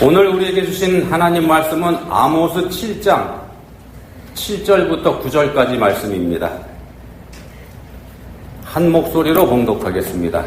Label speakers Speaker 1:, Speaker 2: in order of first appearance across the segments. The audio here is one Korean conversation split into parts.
Speaker 1: 오늘 우리에게 주신 하나님 말씀은 아모스 7장 7절부터 9절까지 말씀입니다. 한 목소리로 봉독하겠습니다.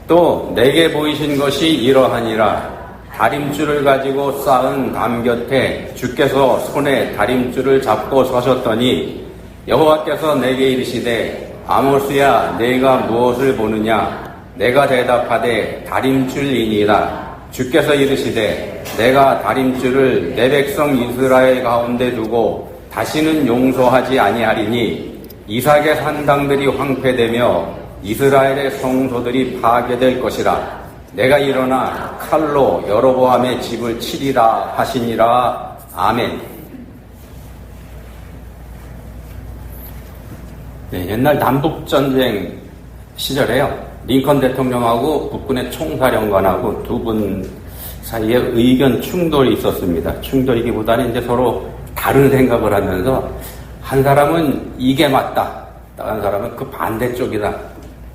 Speaker 1: 또 내게 보이신 것이 이러하니라. 다림줄을 가지고 쌓은 담 곁에 주께서 손에 다림줄을 잡고 서셨더니 여호와께서 내게 이르시되 아모스야 내가 무엇을 보느냐. 내가 대답하되 다림줄이니라. 주께서 이르시되 내가 다림줄을 내 백성 이스라엘 가운데 두고 다시는 용서하지 아니하리니 이삭의 산당들이 황폐되며 이스라엘의 성소들이 파괴될 것이라. 내가 일어나 칼로 여로보암의 집을 치리라 하시니라. 아멘. 네, 옛날 남북전쟁 시절에요. 링컨 대통령하고 국군의 총사령관하고 두 분 사이에 의견 충돌이 있었습니다. 충돌이기보다는 이제 서로 다른 생각을 하면서 한 사람은 이게 맞다, 다른 사람은 그 반대쪽이다.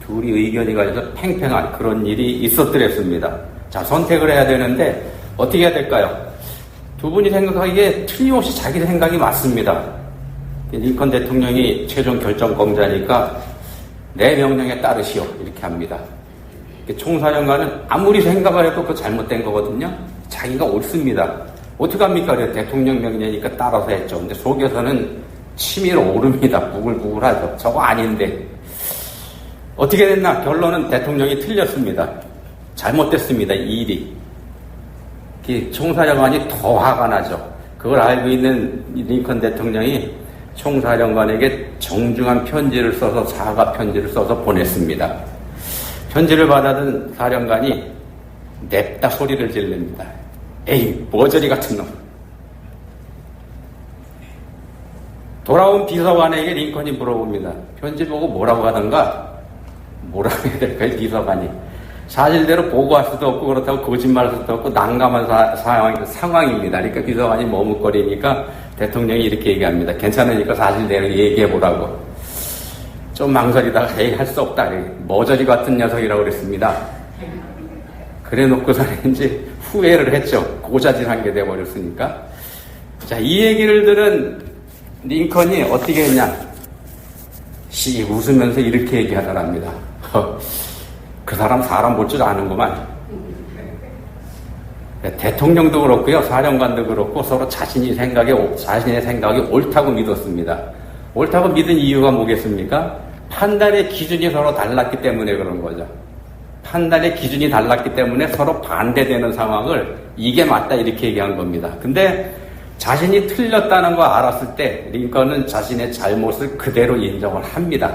Speaker 1: 둘이 의견이 갈려서 팽팽한 그런 일이 있었더랬습니다. 자, 선택을 해야 되는데 어떻게 해야 될까요? 두 분이 생각하기에 틀림없이 자기 생각이 맞습니다. 링컨 대통령이 최종 결정권자니까 내 명령에 따르시오 이렇게 합니다. 총사령관은 아무리 생각을 해도 그거 잘못된 거거든요. 자기가 옳습니다. 어떻게 합니까? 그래, 대통령 명령이니까 따라서 했죠. 근데 속에서는 치밀어 오릅니다. 부글부글하죠. 저거 아닌데. 어떻게 됐나? 결론은 대통령이 틀렸습니다. 잘못됐습니다. 이 일이. 총사령관이 더 화가 나죠. 그걸 알고 있는 링컨 대통령이 총사령관에게 정중한 편지를 써서 사과 편지를 써서 보냈습니다. 편지를 받아든 사령관이 냅다 소리를 지릅니다. 에이, 머저리 같은 놈. 돌아온 비서관에게 링컨이 물어봅니다. 편지 보고 뭐라고 하던가? 뭐라고 해야 될까요? 비서관이. 사실대로 보고할 수도 없고 그렇다고 거짓말할 수도 없고 난감한 상황입니다. 그러니까 비서관이 머뭇거리니까 대통령이 이렇게 얘기합니다. 괜찮으니까 사실대로 얘기해보라고. 좀 망설이다가 에이, 할 수 없다. 머저리 같은 녀석이라고 그랬습니다. 그래 놓고서는 이제 후회를 했죠. 고자질한 게 돼버렸으니까. 자, 이 얘기를 들은 링컨이 어떻게 했냐. 웃으면서 이렇게 얘기하더랍니다. 그 사람 볼 줄 아는구만. 대통령도 그렇고요, 사령관도 그렇고 서로 자신의 생각이 옳다고 믿었습니다. 옳다고 믿은 이유가 뭐겠습니까? 판단의 기준이 서로 달랐기 때문에 그런 거죠. 판단의 기준이 달랐기 때문에 서로 반대되는 상황을 이게 맞다 이렇게 얘기한 겁니다. 근데 자신이 틀렸다는 거 알았을 때 링컨은 자신의 잘못을 그대로 인정을 합니다.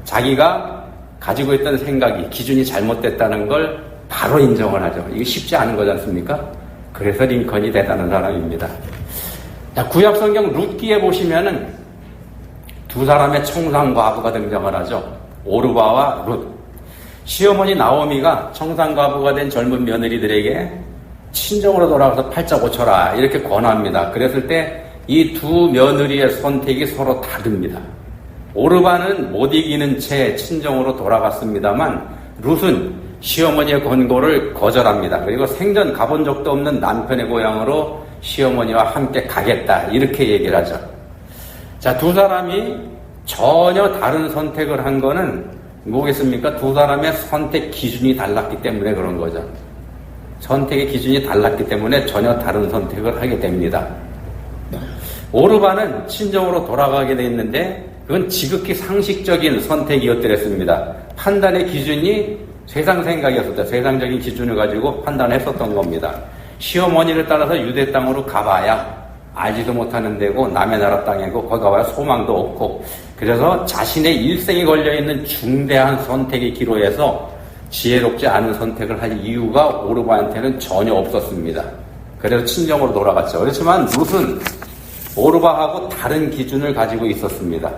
Speaker 1: 자기가 가지고 있던 생각이, 기준이 잘못됐다는 걸 바로 인정을 하죠. 이게 쉽지 않은 거지 않습니까? 그래서 링컨이 대단한 사람입니다. 자, 구약 성경 룻기에 보시면은 두 사람의 청산과부가 등장을 하죠. 오르바와 룻. 시어머니 나오미가 청산과부가 된 젊은 며느리들에게 친정으로 돌아가서 팔자 고쳐라 이렇게 권합니다. 그랬을 때 이 두 며느리의 선택이 서로 다릅니다. 오르바는 못 이기는 채 친정으로 돌아갔습니다만 룻은 시어머니의 권고를 거절합니다. 그리고 생전 가본 적도 없는 남편의 고향으로 시어머니와 함께 가겠다 이렇게 얘기를 하죠. 자, 두 사람이 전혀 다른 선택을 한 거는 뭐겠습니까? 두 사람의 선택 기준이 달랐기 때문에 그런 거죠. 선택의 기준이 달랐기 때문에 전혀 다른 선택을 하게 됩니다. 오르바는 친정으로 돌아가게 돼 있는데 그건 지극히 상식적인 선택이었더랬습니다. 판단의 기준이 세상 생각이었었다. 세상적인 기준을 가지고 판단했었던 겁니다. 시어머니를 따라서 유대 땅으로 가봐야 알지도 못하는 데고 남의 나라 땅이고 거기 가봐야 소망도 없고 그래서 자신의 일생이 걸려있는 중대한 선택의 기로에서 지혜롭지 않은 선택을 할 이유가 오르바한테는 전혀 없었습니다. 그래서 친정으로 돌아갔죠. 그렇지만 룻은 오르바하고 다른 기준을 가지고 있었습니다.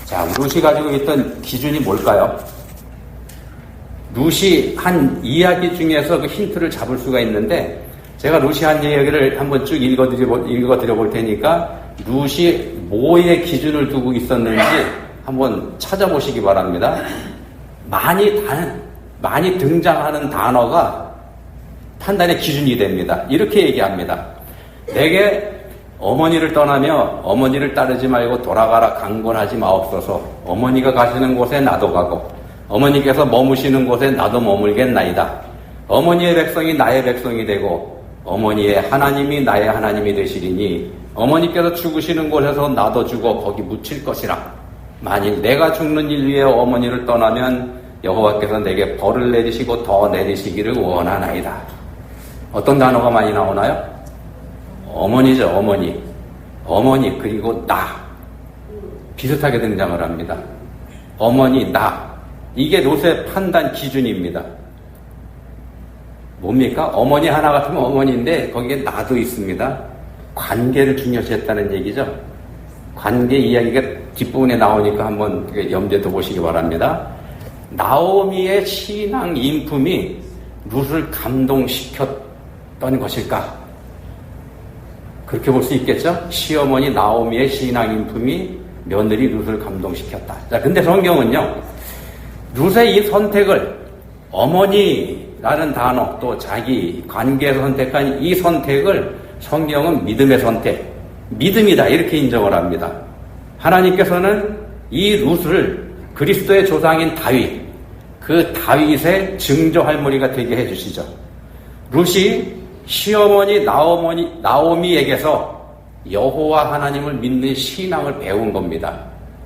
Speaker 1: 자, 룻이 가지고 있던 기준이 뭘까요? 룻이 한 이야기 중에서 그 힌트를 잡을 수가 있는데 제가 룻이 한 이야기를 한번 쭉 읽어드려 볼 테니까 룻이 뭐의 기준을 두고 있었는지 한번 찾아보시기 바랍니다. 많이 등장하는 단어가 판단의 기준이 됩니다. 이렇게 얘기합니다. 내게 어머니를 떠나며 어머니를 따르지 말고 돌아가라 강권하지 마옵소서. 어머니가 가시는 곳에 나도 가고 어머니께서 머무시는 곳에 나도 머물겠나이다. 어머니의 백성이 나의 백성이 되고 어머니의 하나님이 나의 하나님이 되시리니 어머니께서 죽으시는 곳에서 나도 죽어 거기 묻힐 것이라. 만일 내가 죽는 일 위에 어머니를 떠나면 여호와께서 내게 벌을 내리시고 더 내리시기를 원하나이다. 어떤 단어가 많이 나오나요? 어머니죠, 어머니. 어머니, 그리고 나. 비슷하게 등장을 합니다. 어머니, 나. 이게 롯의 판단 기준입니다. 뭡니까? 어머니 하나 같으면 어머니인데 거기에 나도 있습니다. 관계를 중요시했다는 얘기죠. 관계 이야기가 뒷부분에 나오니까 한번 염두에 둬보시기 바랍니다. 나오미의 신앙 인품이 룻을 감동시켰던 것일까? 그렇게 볼 수 있겠죠? 시어머니 나오미의 신앙 인품이 며느리 룻을 감동시켰다. 자, 근데 성경은요, 룻의 이 선택을 어머니라는 단어, 또 자기 관계에서 선택한 이 선택을 성경은 믿음의 선택, 믿음이다 이렇게 인정을 합니다. 하나님께서는 이 룻을 그리스도의 조상인 다윗, 그 다윗의 증조 할머니가 되게 해주시죠. 룻이 시어머니 나오미에게서 여호와 하나님을 믿는 신앙을 배운 겁니다.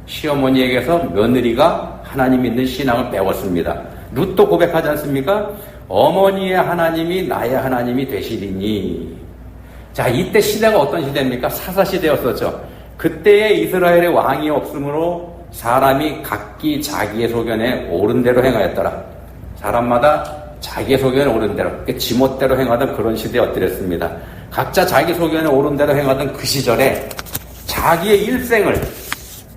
Speaker 1: 시어머니에게서 며느리가 하나님 믿는 신앙을 배웠습니다. 룻도 고백하지 않습니까? 어머니의 하나님이 나의 하나님이 되시리니. 자, 이때 시대가 어떤 시대입니까? 사사시대였었죠. 그때의 이스라엘의 왕이 없으므로 사람이 각기 자기의 소견에 옳은 대로 행하였더라. 사람마다 자기의 소견에 옳은 대로, 지멋대로 행하던 그런 시대였더랬습니다. 각자 자기 소견에 옳은 대로 행하던 그 시절에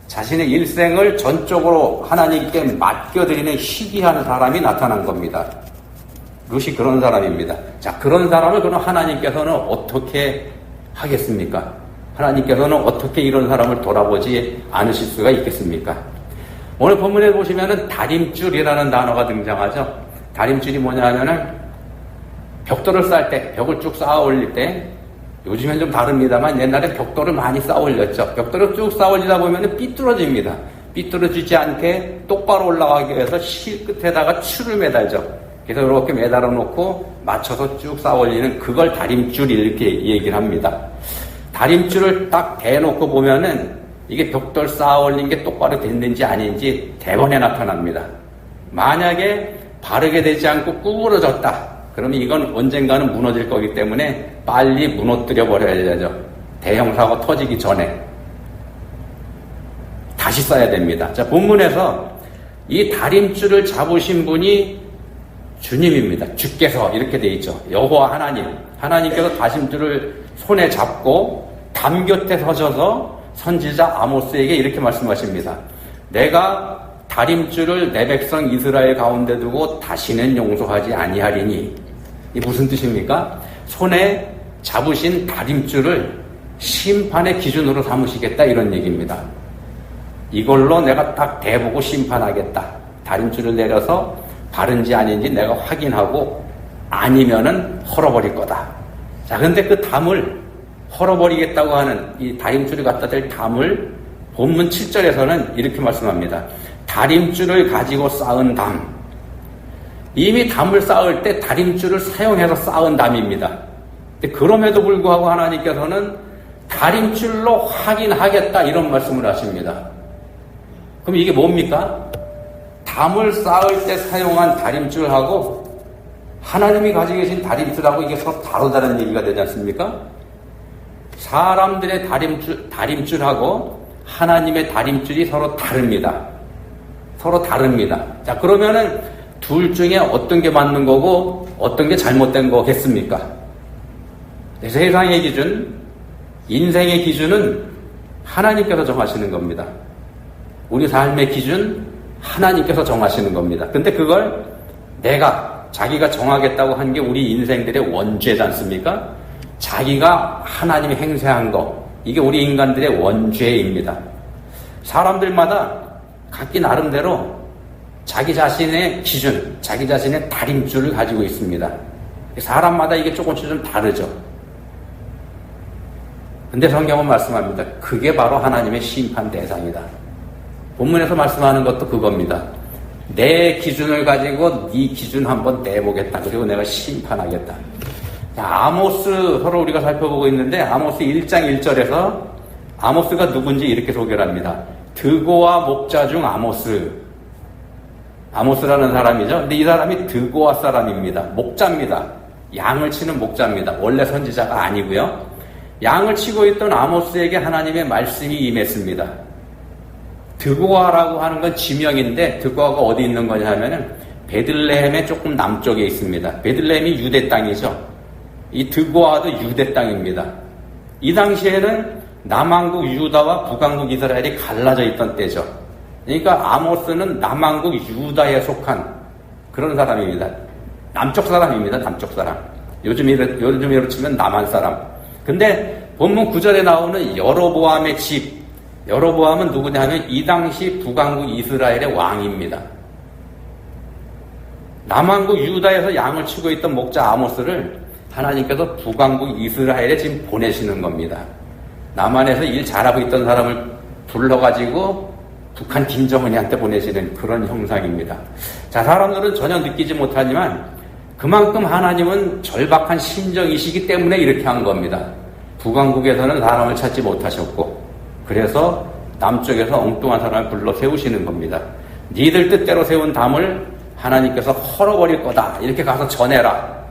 Speaker 1: 자신의 일생을 전적으로 하나님께 맡겨드리는 희귀한 사람이 나타난 겁니다. 룻이 그런 사람입니다. 자, 그런 사람을 그럼 하나님께서는 어떻게 하겠습니까? 하나님께서는 어떻게 이런 사람을 돌아보지 않으실 수가 있겠습니까? 오늘 본문에 보시면은 다림줄이라는 단어가 등장하죠. 다림줄이 뭐냐 하면은 벽돌을 쌓을 때, 벽을 쭉 쌓아 올릴 때, 요즘엔 좀 다릅니다만 옛날에 벽돌을 많이 쌓아 올렸죠. 벽돌을 쭉 쌓아 올리다 보면은 삐뚤어집니다. 삐뚤어지지 않게 똑바로 올라가기 위해서 실 끝에다가 줄을 매달죠. 그래서 이렇게 매달아 놓고 맞춰서 쭉 쌓아 올리는 그걸 다림줄 이렇게 얘기를 합니다. 다림줄을 딱 대놓고 보면은 이게 벽돌 쌓아 올린 게 똑바로 됐는지 아닌지 대번에 나타납니다. 만약에 바르게 되지 않고 구부러졌다. 그러면 이건 언젠가는 무너질 거기 때문에 빨리 무너뜨려 버려야 되죠. 대형 사고 터지기 전에. 다시 써야 됩니다. 자, 본문에서 이 다림줄을 잡으신 분이 주님입니다. 주께서 이렇게 돼 있죠. 여호와 하나님. 하나님께서 다림줄을 손에 잡고 담 곁에 서셔서 선지자 아모스에게 이렇게 말씀하십니다. 내가 다림줄을 내 백성 이스라엘 가운데 두고 다시는 용서하지 아니하리니. 이 무슨 뜻입니까? 손에 잡으신 다림줄을 심판의 기준으로 삼으시겠다 이런 얘기입니다. 이걸로 내가 딱 대보고 심판하겠다. 다림줄을 내려서 바른지 아닌지 내가 확인하고 아니면은 헐어버릴 거다. 자, 근데 그 담을 헐어버리겠다고 하는 이 다림줄이 갖다 댈 담을 본문 7절에서는 이렇게 말씀합니다. 다림줄을 가지고 쌓은 담. 이미 담을 쌓을 때 다림줄을 사용해서 쌓은 담입니다. 근데 그럼에도 불구하고 하나님께서는 다림줄로 확인하겠다 이런 말씀을 하십니다. 그럼 이게 뭡니까? 담을 쌓을 때 사용한 다림줄하고 하나님이 가지고 계신 다림줄하고 이게 서로 다르다는 얘기가 되지 않습니까? 사람들의 다림줄하고 하나님의 다림줄이 서로 다릅니다. 서로 다릅니다. 자, 그러면은 둘 중에 어떤 게 맞는 거고 어떤 게 잘못된 거겠습니까? 세상의 기준, 인생의 기준은 하나님께서 정하시는 겁니다. 우리 삶의 기준, 하나님께서 정하시는 겁니다. 근데 그걸 자기가 정하겠다고 한 게 우리 인생들의 원죄지 않습니까? 자기가 하나님이 행세한 거, 이게 우리 인간들의 원죄입니다. 사람들마다 각기 나름대로 자기 자신의 기준, 자기 자신의 다림줄을 가지고 있습니다. 사람마다 이게 조금씩 좀 다르죠. 근데 성경은 말씀합니다. 그게 바로 하나님의 심판 대상이다. 본문에서 말씀하는 것도 그겁니다. 내 기준을 가지고 네 기준 한번 내보겠다. 그리고 내가 심판하겠다. 아모스 서로 우리가 살펴보고 있는데 아모스 1장 1절에서 아모스가 누군지 이렇게 소개를 합니다. 드고와 목자 중 아모스라는 사람이죠. 근데 이 사람이 드고와 사람입니다. 목자입니다. 양을 치는 목자입니다. 원래 선지자가 아니고요. 양을 치고 있던 아모스에게 하나님의 말씀이 임했습니다. 드고아라고 하는 건 지명인데 드고아가 어디 있는 거냐 하면은 베들레헴의 조금 남쪽에 있습니다. 베들레헴이 유대 땅이죠. 이 드고아도 유대 땅입니다. 이 당시에는 남왕국 유다와 북왕국 이스라엘이 갈라져 있던 때죠. 그러니까 아모스는 남왕국 유다에 속한 그런 사람입니다. 남쪽 사람입니다. 남쪽 사람. 요즘으로 치면 남한 사람. 근데 본문 9절에 나오는 여로보암의 집, 여로보암은 누구냐 하면 이 당시 북왕국 이스라엘의 왕입니다. 남왕국 유다에서 양을 치고 있던 목자 아모스를 하나님께서 북왕국 이스라엘에 지금 보내시는 겁니다. 남한에서 일 잘하고 있던 사람을 불러가지고 북한 김정은이한테 보내시는 그런 형상입니다. 자, 사람들은 전혀 느끼지 못하지만 그만큼 하나님은 절박한 심정이시기 때문에 이렇게 한 겁니다. 북왕국에서는 사람을 찾지 못하셨고 그래서 남쪽에서 엉뚱한 사람을 불러 세우시는 겁니다. 니들 뜻대로 세운 담을 하나님께서 헐어버릴 거다. 이렇게 가서 전해라.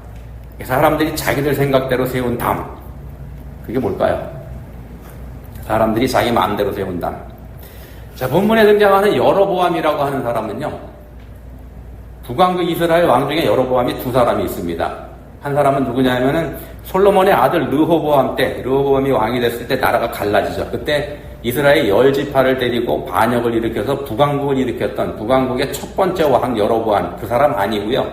Speaker 1: 사람들이 자기들 생각대로 세운 담. 그게 뭘까요? 사람들이 자기 마음대로 세운 담. 자, 본문에 등장하는 여로보암이라고 하는 사람은요. 북왕국 이스라엘 왕 중에 여로보암이 두 사람이 있습니다. 한 사람은 누구냐 하면은 솔로몬의 아들 르호보암 때, 르호보암이 왕이 됐을 때 나라가 갈라지죠. 그때 이스라엘 10지파를 데리고 반역을 일으켜서 북왕국을 일으켰던 북왕국의 첫 번째 왕 여로보암, 그 사람 아니고요.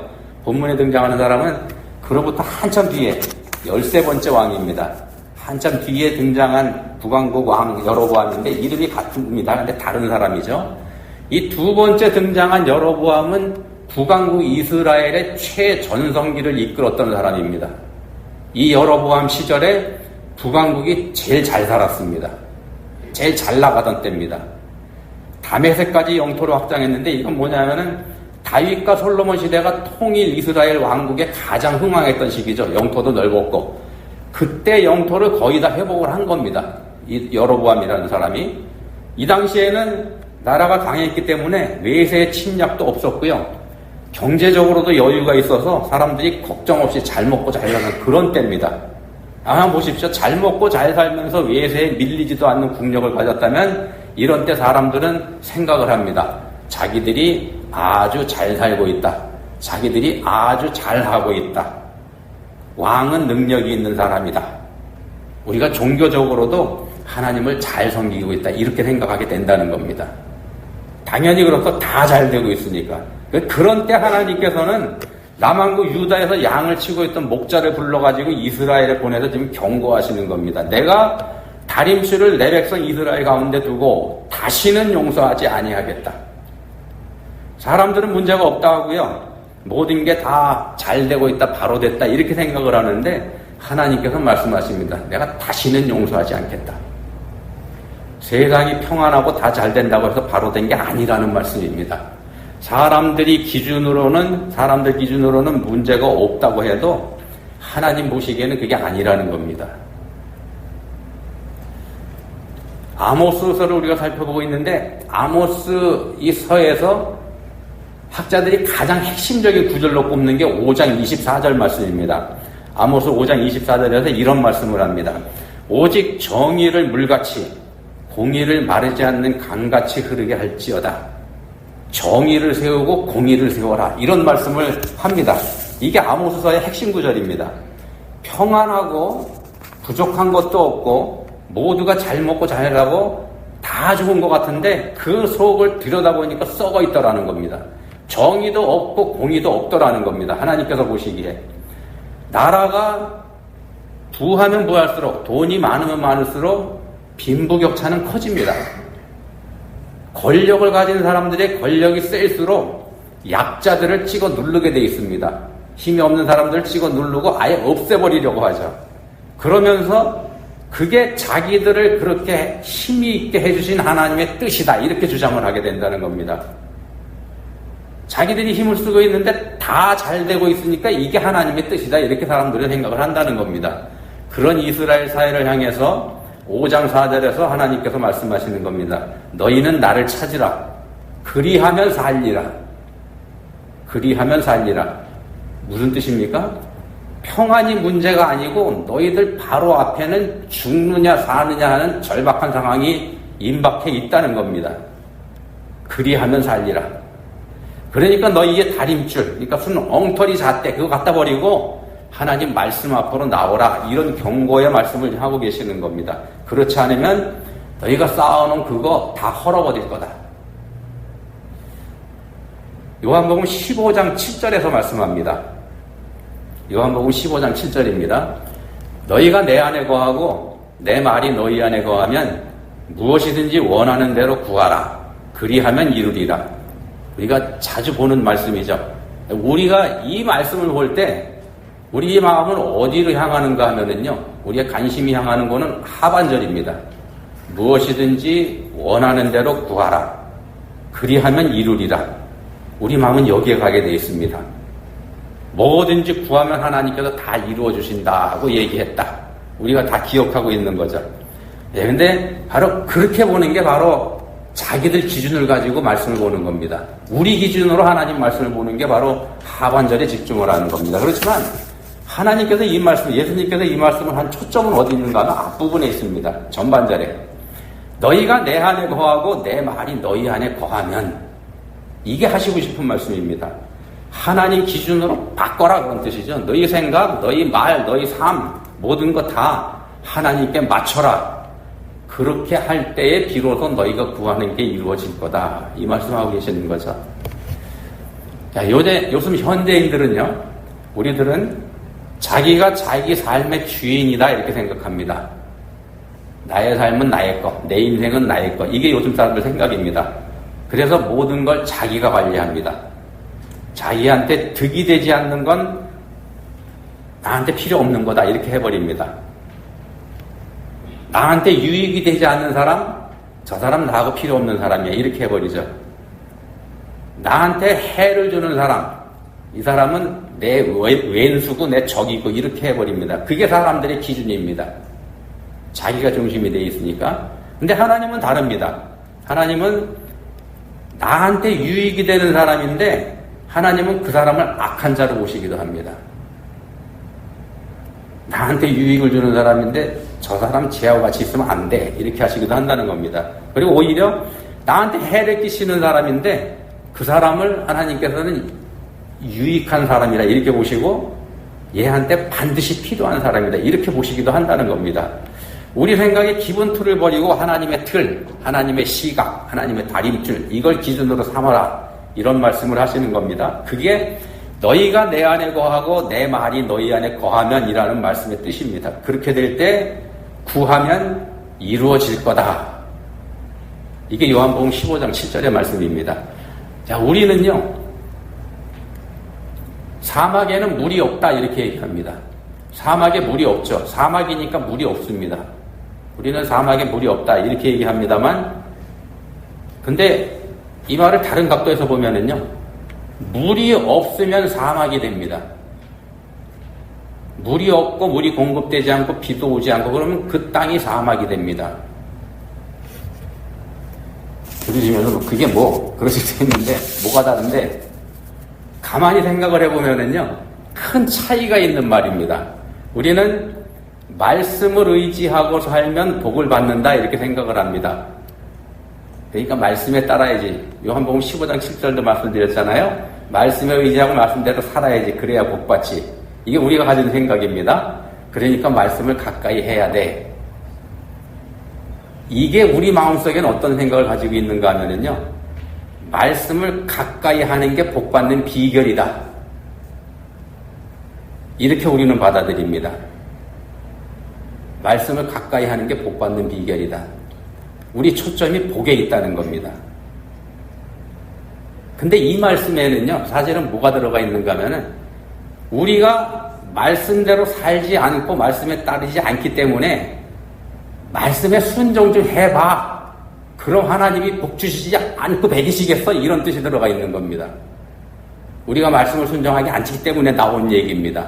Speaker 1: 본문에 등장하는 사람은 그로부터 한참 뒤에 13번째 왕입니다. 한참 뒤에 등장한 북왕국 왕 여로보암인데 이름이 같습니다. 근데 다른 사람이죠. 이 두 번째 등장한 여로보암은 북왕국 이스라엘의 최전성기를 이끌었던 사람입니다. 이 여로보암 시절에 북왕국이 제일 잘 살았습니다. 제일 잘 나가던 때입니다. 다메섹까지 영토를 확장했는데 이건 뭐냐면은 다윗과 솔로몬 시대가 통일 이스라엘 왕국에 가장 흥왕했던 시기죠. 영토도 넓었고 그때 영토를 거의 다 회복을 한 겁니다. 이 여로보암이라는 사람이. 이 당시에는 나라가 강했기 때문에 외세의 침략도 없었고요. 경제적으로도 여유가 있어서 사람들이 걱정 없이 잘 먹고 잘 사는 그런 때입니다. 한번 보십시오. 잘 먹고 잘 살면서 외세에 밀리지도 않는 국력을 가졌다면 이런 때 사람들은 생각을 합니다. 자기들이 아주 잘 살고 있다. 자기들이 아주 잘하고 있다. 왕은 능력이 있는 사람이다. 우리가 종교적으로도 하나님을 잘 섬기고 있다. 이렇게 생각하게 된다는 겁니다. 당연히 그렇고 다 잘 되고 있으니까. 그런 때 하나님께서는 남왕국 유다에서 양을 치고 있던 목자를 불러가지고 이스라엘에 보내서 지금 경고하시는 겁니다. 내가 다림수를 내 백성 이스라엘 가운데 두고 다시는 용서하지 아니하겠다. 사람들은 문제가 없다 하고요. 모든 게 다 잘 되고 있다, 바로 됐다 이렇게 생각을 하는데 하나님께서 말씀하십니다. 내가 다시는 용서하지 않겠다. 세상이 평안하고 다 잘 된다고 해서 바로 된 게 아니라는 말씀입니다. 사람들 기준으로는 문제가 없다고 해도 하나님 보시기에는 그게 아니라는 겁니다. 아모스서를 우리가 살펴보고 있는데 아모스 이 서에서 학자들이 가장 핵심적인 구절로 꼽는 게 5장 24절 말씀입니다. 아모스 5장 24절에서 이런 말씀을 합니다. 오직 정의를 물같이 공의를 마르지 않는 강같이 흐르게 할지어다. 정의를 세우고 공의를 세워라. 이런 말씀을 합니다. 이게 아모스서의 핵심 구절입니다. 평안하고 부족한 것도 없고 모두가 잘 먹고 잘 가고 다 좋은 것 같은데 그 속을 들여다보니까 썩어 있더라는 겁니다. 정의도 없고 공의도 없더라는 겁니다. 하나님께서 보시기에. 나라가 부하면 부할수록 돈이 많으면 많을수록 빈부격차는 커집니다. 권력을 가진 사람들의 권력이 셀수록 약자들을 찍어 누르게 돼 있습니다. 힘이 없는 사람들 찍어 누르고 아예 없애버리려고 하죠. 그러면서 그게 자기들을 그렇게 힘이 있게 해주신 하나님의 뜻이다 이렇게 주장을 하게 된다는 겁니다. 자기들이 힘을 쓰고 있는데 다 잘 되고 있으니까 이게 하나님의 뜻이다 이렇게 사람들은 생각을 한다는 겁니다. 그런 이스라엘 사회를 향해서 5장 4절에서 하나님께서 말씀하시는 겁니다. 너희는 나를 찾으라. 그리하면 살리라. 그리하면 살리라. 무슨 뜻입니까? 평안이 문제가 아니고 너희들 바로 앞에는 죽느냐 사느냐 하는 절박한 상황이 임박해 있다는 겁니다. 그리하면 살리라. 그러니까 너희의 다림줄, 그러니까 순 엉터리 잣대 그거 갖다 버리고 하나님 말씀 앞으로 나오라 이런 경고의 말씀을 하고 계시는 겁니다. 그렇지 않으면 너희가 쌓아놓은 그거 다 헐어버릴 거다. 요한복음 15장 7절에서 말씀합니다. 요한복음 15장 7절입니다. 너희가 내 안에 거하고 내 말이 너희 안에 거하면 무엇이든지 원하는 대로 구하라. 그리하면 이루리라. 우리가 자주 보는 말씀이죠. 우리가 이 말씀을 볼 때 우리의 마음은 어디로 향하는가 하면은요, 우리의 관심이 향하는 거는 하반절입니다. 무엇이든지 원하는 대로 구하라. 그리하면 이루리라. 우리 마음은 여기에 가게 되어 있습니다. 뭐든지 구하면 하나님께서 다 이루어 주신다고 얘기했다. 우리가 다 기억하고 있는 거죠. 근데 바로 그렇게 보는 게 바로 자기들 기준을 가지고 말씀을 보는 겁니다. 우리 기준으로 하나님 말씀을 보는 게 바로 하반절에 집중을 하는 겁니다. 그렇지만 하나님께서 이 말씀, 예수님께서 이 말씀을 한 초점은 어디 있는가 하면 앞부분에 있습니다. 전반절에. 너희가 내 안에 거하고 내 말이 너희 안에 거하면, 이게 하시고 싶은 말씀입니다. 하나님 기준으로 바꿔라 그런 뜻이죠. 너희 생각, 너희 말, 너희 삶 모든 거 다 하나님께 맞춰라. 그렇게 할 때에 비로소 너희가 구하는 게 이루어질 거다. 이 말씀하고 계시는 거죠. 자, 요즘 현대인들은요, 우리들은 자기가 자기 삶의 주인이다 이렇게 생각합니다. 나의 삶은 나의 거, 내 인생은 나의 거. 이게 요즘 사람들 생각입니다. 그래서 모든 걸 자기가 관리합니다. 자기한테 득이 되지 않는 건 나한테 필요 없는 거다 이렇게 해버립니다. 나한테 유익이 되지 않는 사람, 저 사람 나하고 필요 없는 사람이야 이렇게 해버리죠. 나한테 해를 주는 사람, 이 사람은 내 왼수고 내 적이고 이렇게 해버립니다. 그게 사람들의 기준입니다. 자기가 중심이 되어 있으니까. 근데 하나님은 다릅니다. 하나님은 나한테 유익이 되는 사람인데 하나님은 그 사람을 악한 자로 보시기도 합니다. 나한테 유익을 주는 사람인데 저 사람 쟤하고 같이 있으면 안 돼 이렇게 하시기도 한다는 겁니다. 그리고 오히려 나한테 해를 끼치는 사람인데 그 사람을 하나님께서는 유익한 사람이라 이렇게 보시고 얘한테 반드시 필요한 사람이다 이렇게 보시기도 한다는 겁니다. 우리 생각에 기본 틀을 버리고 하나님의 틀, 하나님의 시각, 하나님의 다림줄 이걸 기준으로 삼아라 이런 말씀을 하시는 겁니다. 그게 너희가 내 안에 거하고 내 말이 너희 안에 거하면 이라는 말씀의 뜻입니다. 그렇게 될 때 구하면 이루어질 거다. 이게 요한복음 15장 7절의 말씀입니다. 자, 우리는요 사막에는 물이 없다 이렇게 얘기합니다. 사막에 물이 없죠. 사막이니까 물이 없습니다. 우리는 사막에 물이 없다 이렇게 얘기합니다만, 근데 이 말을 다른 각도에서 보면은요, 물이 없으면 사막이 됩니다. 물이 없고 물이 공급되지 않고 비도 오지 않고 그러면 그 땅이 사막이 됩니다. 그러시면서 그게 그러실 수 있는데 뭐가 다른데, 가만히 생각을 해보면은요, 큰 차이가 있는 말입니다. 우리는 말씀을 의지하고 살면 복을 받는다 이렇게 생각을 합니다. 그러니까 말씀에 따라야지. 요한복음 15장 7절도 말씀드렸잖아요. 말씀에 의지하고 말씀대로 살아야지. 그래야 복 받지. 이게 우리가 가진 생각입니다. 그러니까 말씀을 가까이 해야 돼. 이게 우리 마음속에는 어떤 생각을 가지고 있는가 하면은요, 말씀을 가까이 하는 게 복 받는 비결이다. 이렇게 우리는 받아들입니다. 말씀을 가까이 하는 게 복 받는 비결이다. 우리 초점이 복에 있다는 겁니다. 근데 이 말씀에는요, 사실은 뭐가 들어가 있는가 하면은 우리가 말씀대로 살지 않고 말씀에 따르지 않기 때문에 말씀에 순종 좀 해봐. 그럼 하나님이 복 주시지 않고 배기시겠어? 이런 뜻이 들어가 있는 겁니다. 우리가 말씀을 순종하지 않기 때문에 나온 얘기입니다.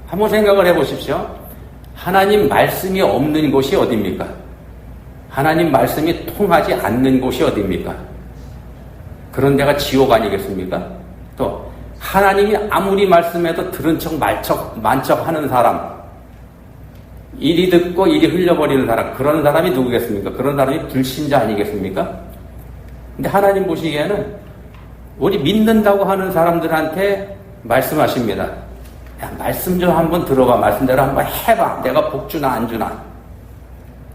Speaker 1: 한번 생각을 해보십시오. 하나님 말씀이 없는 곳이 어디입니까? 하나님 말씀이 통하지 않는 곳이 어디입니까? 그런 데가 지옥 아니겠습니까? 또 하나님이 아무리 말씀해도 들은 척 만척 하는 사람, 이리 듣고 이리 흘려버리는 사람, 그런 사람이 누구겠습니까? 그런 사람이 불신자 아니겠습니까? 근데 하나님 보시기에는 우리 믿는다고 하는 사람들한테 말씀하십니다. 야, 말씀 좀 한번 들어봐. 말씀대로 한번 해봐. 내가 복 주나 안 주나.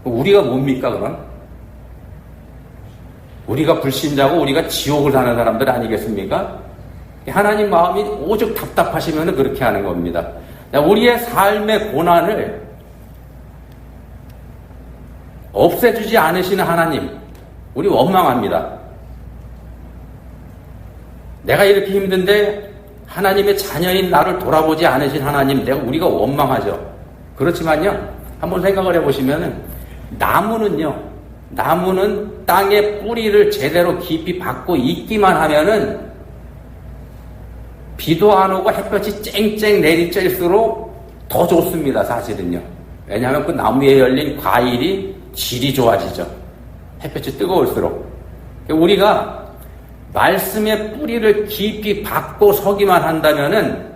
Speaker 1: 우리가 뭡니까 그럼? 우리가 불신자고 우리가 지옥을 사는 사람들 아니겠습니까? 하나님 마음이 오죽 답답하시면 그렇게 하는 겁니다. 우리의 삶의 고난을 없애주지 않으시는 하나님, 우리 원망합니다. 내가 이렇게 힘든데 하나님의 자녀인 나를 돌아보지 않으신 하나님, 우리가 원망하죠. 그렇지만요, 한번 생각을 해보시면은 나무는 땅에 뿌리를 제대로 깊이 박고 있기만 하면은 비도 안 오고 햇볕이 쨍쨍 내리쬐일수록 더 좋습니다, 사실은요. 왜냐하면 그 나무에 열린 과일이 질이 좋아지죠. 햇볕이 뜨거울수록. 우리가 말씀의 뿌리를 깊이 박고 서기만 한다면은,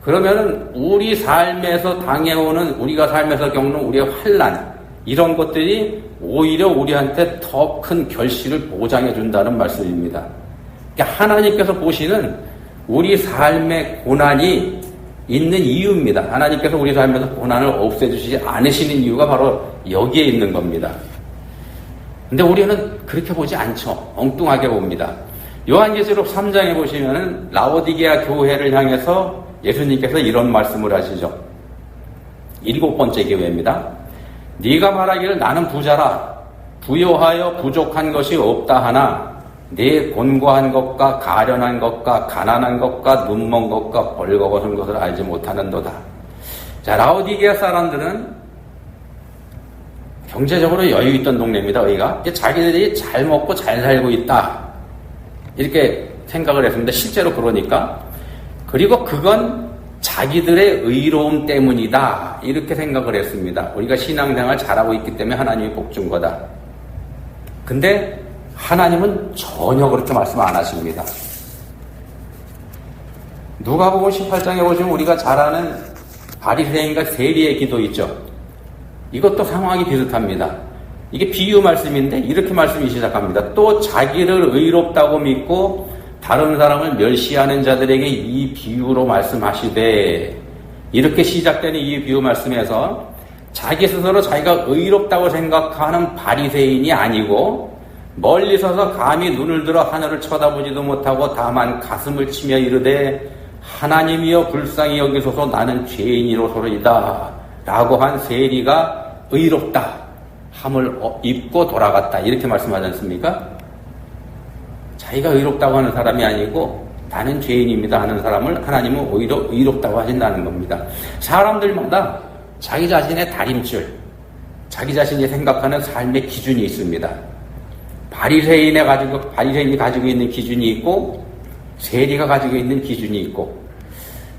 Speaker 1: 그러면은 우리 삶에서 당해오는, 우리가 삶에서 겪는 우리의 환난, 이런 것들이 오히려 우리한테 더 큰 결실을 보장해 준다는 말씀입니다. 그러니까 하나님께서 보시는 우리 삶의 고난이 있는 이유입니다. 하나님께서 우리 삶에서 고난을 없애주시지 않으시는 이유가 바로 여기에 있는 겁니다. 근데 우리는 그렇게 보지 않죠. 엉뚱하게 봅니다. 요한계시록 3장에 보시면은 라오디게아 교회를 향해서 예수님께서 이런 말씀을 하시죠. 7번째 교회입니다. 네가 말하기를 나는 부자라 부요하여 부족한 것이 없다 하나 네 곤고한 것과 가련한 것과 가난한 것과 눈먼 것과 벌거벗은 것을 알지 못하는도다. 자, 라오디게아 사람들은 경제적으로 여유 있던 동네입니다. 여기가 자기들이 잘 먹고 잘 살고 있다 이렇게 생각을 했습니다. 실제로 그러니까. 그리고 그건 자기들의 의로움 때문이다 이렇게 생각을 했습니다. 우리가 신앙생활 잘하고 있기 때문에 하나님이 복 준 거다. 근데 하나님은 전혀 그렇게 말씀 안 하십니다. 누가복음 18장에 보시면 우리가 잘 아는 바리새인과 세리의 기도 있죠. 이것도 상황이 비슷합니다. 이게 비유 말씀인데 이렇게 말씀이 시작합니다. 또 자기를 의롭다고 믿고 다른 사람을 멸시하는 자들에게 이 비유로 말씀하시되, 이렇게 시작되는 이 비유 말씀에서 자기 스스로 자기가 의롭다고 생각하는 바리새인이 아니고 멀리 서서 감히 눈을 들어 하늘을 쳐다보지도 못하고 다만 가슴을 치며 이르되 하나님이여 불쌍히 여기소서 나는 죄인이로소이다 라고 한 세리가 의롭다 함을 입고 돌아갔다 이렇게 말씀하지 않습니까? 자기가 의롭다고 하는 사람이 아니고 나는 죄인입니다 하는 사람을 하나님은 오히려 의롭다고 하신다는 겁니다. 사람들마다 자기 자신의 다림줄, 자기 자신이 생각하는 삶의 기준이 있습니다. 바리새인이 가지고 있는 기준이 있고 세리가 가지고 있는 기준이 있고,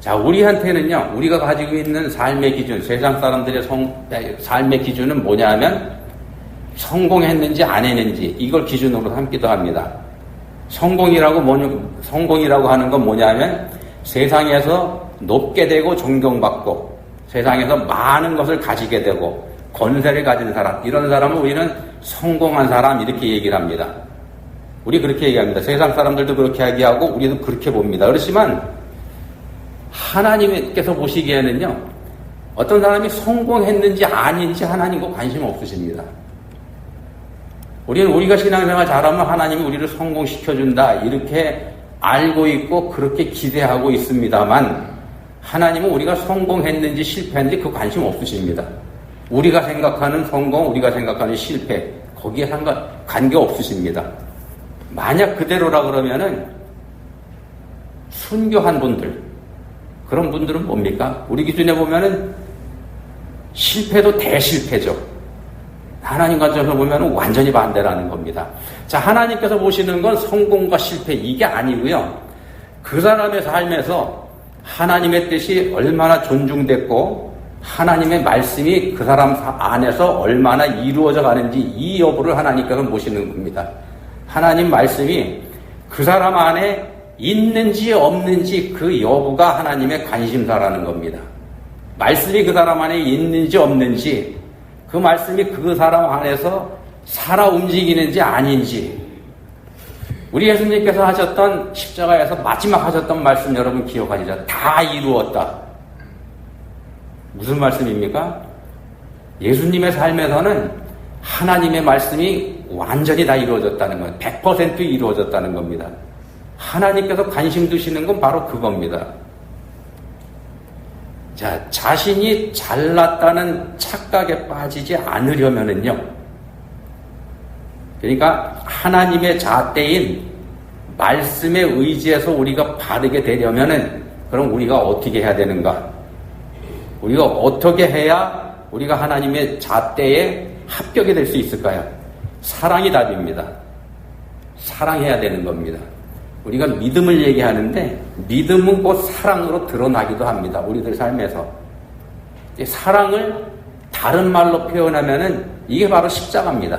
Speaker 1: 자, 우리한테는요, 우리가 가지고 있는 삶의 기준, 세상 사람들의 삶의 기준은 뭐냐면 성공했는지 안 했는지 이걸 기준으로 삼기도 합니다. 성공이라고 하는 건 뭐냐면 세상에서 높게 되고 존경받고 세상에서 많은 것을 가지게 되고 권세를 가진 사람, 이런 사람을 우리는 성공한 사람 이렇게 얘기를 합니다. 우리 그렇게 얘기합니다. 세상 사람들도 그렇게 얘기하고 우리도 그렇게 봅니다. 그렇지만 하나님께서 보시기에는요, 어떤 사람이 성공했는지 아닌지 하나님과 관심 없으십니다. 우리가 신앙생활 잘하면 하나님이 우리를 성공시켜준다 이렇게 알고 있고 그렇게 기대하고 있습니다만, 하나님은 우리가 성공했는지 실패했는지 그 관심 없으십니다. 우리가 생각하는 성공, 우리가 생각하는 실패, 거기에 관계 없으십니다. 만약 그대로라 그러면은 순교한 분들, 그런 분들은 뭡니까? 우리 기준에 보면은 실패도 대실패죠. 하나님 관점에서 보면 완전히 반대라는 겁니다. 자, 하나님께서 보시는 건 성공과 실패 이게 아니고요. 그 사람의 삶에서 하나님의 뜻이 얼마나 존중됐고 하나님의 말씀이 그 사람 안에서 얼마나 이루어져 가는지 이 여부를 하나님께서 보시는 겁니다. 하나님 말씀이 그 사람 안에 있는지 없는지 그 여부가 하나님의 관심사라는 겁니다. 말씀이 그 사람 안에 있는지 없는지 그 말씀이 그 사람 안에서 살아 움직이는지 아닌지 우리 예수님께서 하셨던 십자가에서 마지막 하셨던 말씀 여러분 기억하시죠? 다 이루었다. 무슨 말씀입니까? 예수님의 삶에서는 하나님의 말씀이 완전히 다 이루어졌다는 거예요. 100% 이루어졌다는 겁니다. 하나님께서 관심 두시는 건 바로 그겁니다. 자, 자신이 잘났다는 착각에 빠지지 않으려면은요. 그러니까 하나님의 잣대인 말씀에 의지해서 우리가 바르게 되려면은 그럼 우리가 어떻게 해야 되는가? 우리가 어떻게 해야 우리가 하나님의 잣대에 합격이 될 수 있을까요? 사랑이 답입니다. 사랑해야 되는 겁니다. 우리가 믿음을 얘기하는데 믿음은 곧 사랑으로 드러나기도 합니다. 우리들 삶에서. 사랑을 다른 말로 표현하면은 이게 바로 십자가입니다.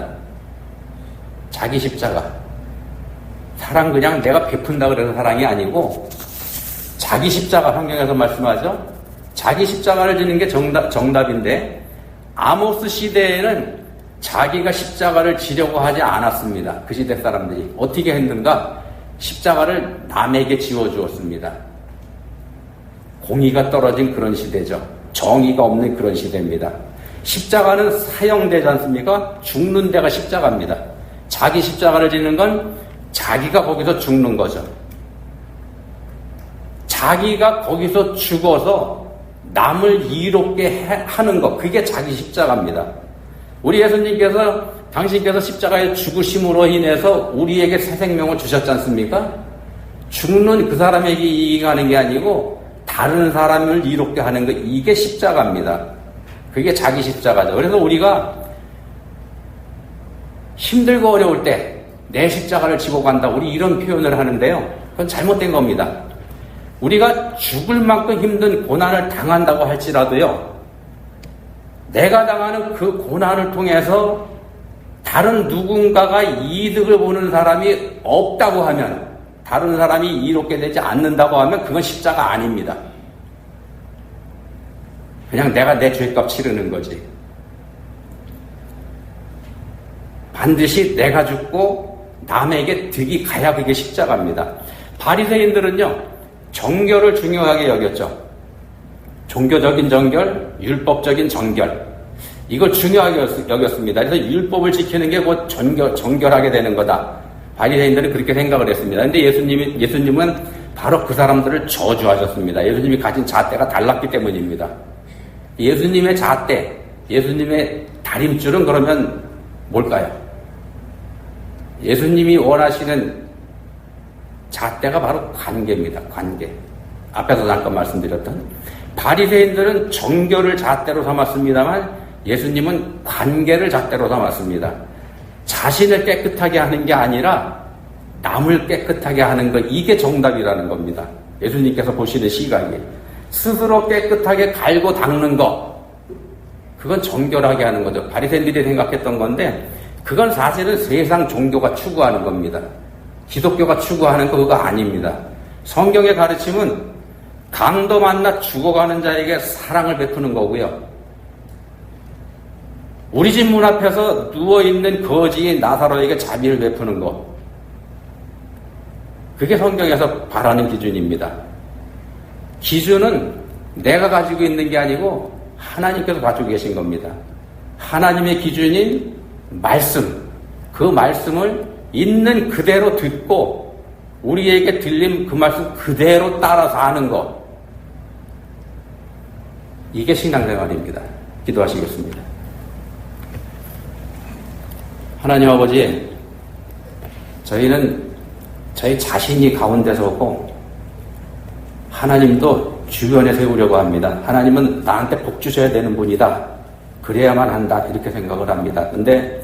Speaker 1: 자기 십자가. 사랑 그냥 내가 베푼다 그래서 사랑이 아니고 자기 십자가 성경에서 말씀하죠. 자기 십자가를 지는 게 정답인데 아모스 시대에는 자기가 십자가를 지려고 하지 않았습니다. 그 시대 사람들이 어떻게 했는가? 십자가를 남에게 지워주었습니다. 공의가 떨어진 그런 시대죠. 정의가 없는 그런 시대입니다. 십자가는 사형되지 않습니까? 죽는 데가 십자가입니다. 자기 십자가를 지는 건 자기가 거기서 죽는 거죠. 자기가 거기서 죽어서 남을 이롭게 하는 것, 그게 자기 십자가입니다. 우리 예수님께서 당신께서 십자가에 죽으심으로 인해서 우리에게 새 생명을 주셨지 않습니까? 죽는 그 사람에게 이익하는 게 아니고 다른 사람을 이롭게 하는 것, 이게 십자가입니다. 그게 자기 십자가죠. 그래서 우리가 힘들고 어려울 때 내 십자가를 지고 간다, 우리 이런 표현을 하는데요. 그건 잘못된 겁니다. 우리가 죽을 만큼 힘든 고난을 당한다고 할지라도요, 내가 당하는 그 고난을 통해서 다른 누군가가 이득을 보는 사람이 없다고 하면, 다른 사람이 이롭게 되지 않는다고 하면 그건 십자가 아닙니다. 그냥 내가 내 죄값 치르는 거지. 반드시 내가 죽고 남에게 득이 가야 그게 십자가입니다. 바리새인들은요, 정결을 중요하게 여겼죠. 종교적인 정결, 율법적인 정결, 이걸 중요하게 여겼습니다. 그래서 율법을 지키는 게 곧 정결하게 되는 거다. 바리새인들은 그렇게 생각을 했습니다. 그런데 예수님은 바로 그 사람들을 저주하셨습니다. 예수님이 가진 잣대가 달랐기 때문입니다. 예수님의 잣대, 예수님의 다림줄은 그러면 뭘까요? 예수님이 원하시는 잣대가 바로 관계입니다. 관계. 앞에서 잠깐 말씀드렸던 바리새인들은 정결을 잣대로 삼았습니다만 예수님은 관계를 잣대로 삼았습니다. 자신을 깨끗하게 하는 게 아니라 남을 깨끗하게 하는 것, 이게 정답이라는 겁니다. 예수님께서 보시는 시각이 스스로 깨끗하게 갈고 닦는 것, 그건 정결하게 하는 거죠. 바리새인들이 생각했던 건데 그건 사실은 세상 종교가 추구하는 겁니다. 기독교가 추구하는 거 그거 아닙니다. 성경의 가르침은 강도 만나 죽어가는 자에게 사랑을 베푸는 거고요. 우리 집 문 앞에서 누워있는 거지인 나사로에게 자비를 베푸는 것, 그게 성경에서 바라는 기준입니다. 기준은 내가 가지고 있는 게 아니고 하나님께서 가지고 계신 겁니다. 하나님의 기준인 말씀, 그 말씀을 있는 그대로 듣고 우리에게 들린 그 말씀 그대로 따라서 하는 것, 이게 신앙생활입니다. 기도하시겠습니다. 하나님 아버지, 저희는 저희 자신이 가운데 서고 하나님도 주변에 세우려고 합니다. 하나님은 나한테 복 주셔야 되는 분이다. 그래야만 한다. 이렇게 생각을 합니다. 근데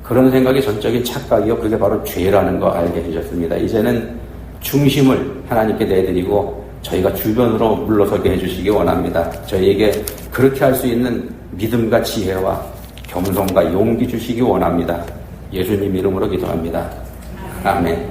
Speaker 1: 그런 생각이 전적인 착각이요. 그게 바로 죄라는 거 알게 해주셨습니다. 이제는 중심을 하나님께 내드리고 저희가 주변으로 물러서게 해주시기 원합니다. 저희에게 그렇게 할 수 있는 믿음과 지혜와 겸손과 용기 주시기 원합니다. 예수님 이름으로 기도합니다. 아멘.